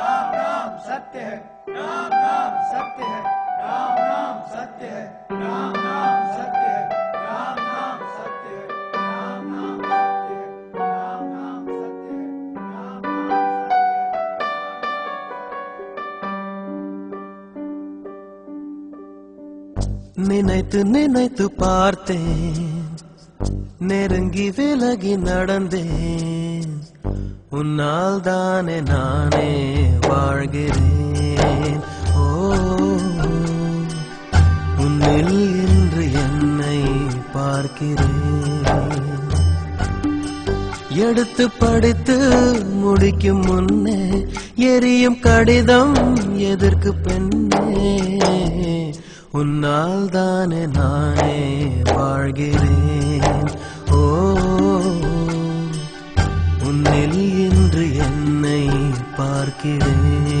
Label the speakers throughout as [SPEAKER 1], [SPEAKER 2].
[SPEAKER 1] राम नाम सत्य है, राम नाम सत्य है, राम नाम सत्य है, राम नाम सत्य है, राम नाम सत्य है, राम नाम सत्य है, राम नाम सत्य है, राम नाम सत्य है।
[SPEAKER 2] நினைத்து நினைத்து பார்த்தேன், நெருங்கி விலகி நடந்தேன், உன்னால் தானே நானே வாழ்கிறேன். ஓ, உன்னில் இன்று என்னை பார்க்கிறேன். எடுத்து படித்து முடிக்கும் முன்னே எரியும் கடிதம் எதற்கு பெண்ணே, உன்னால் தானே நானே வாழ்கிறேன். ஓ, உன்னில் இன்று என்னை பார்க்கிறேன்.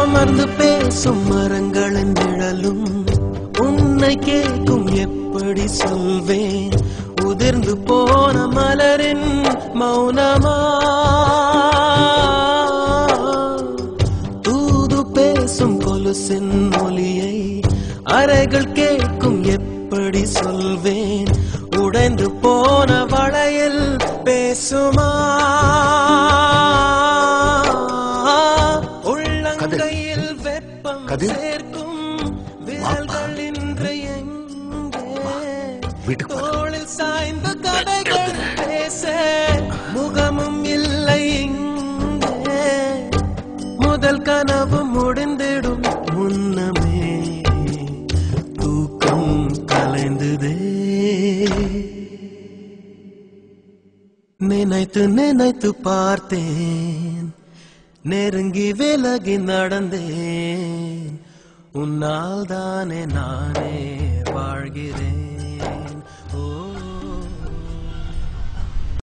[SPEAKER 2] அமர்ந்து பேசும் மரங்களின் நிழலும் உன்னை கேட்கும், எப்படி சொல்வேன்? உதிர்ந்து போன மலரின் மௌனமா? தூது பேசும் கொலுசின் ஒலியை அறைகள் கேட்கும், எப்படி சொல்வேன்? உடைந்து போன வளையல் பேசுமா? உள்ளங்கையில் வெப்பம் சேர்க்கும் விரல்கள் இன்று எங்கே? தோளில் சாய்ந்து கதைகள் பேச முகமும் இல்லை இங்கே. முதல் கனவு முடிந்திடும் முன்னமே தூக்கம் கலைந்ததே. நினைத்து நினைத்து பார்த்தேன், நெருங்கி விலகி நடந்தேன், உன்னால் தானே நானே வாழ்கிறேன்.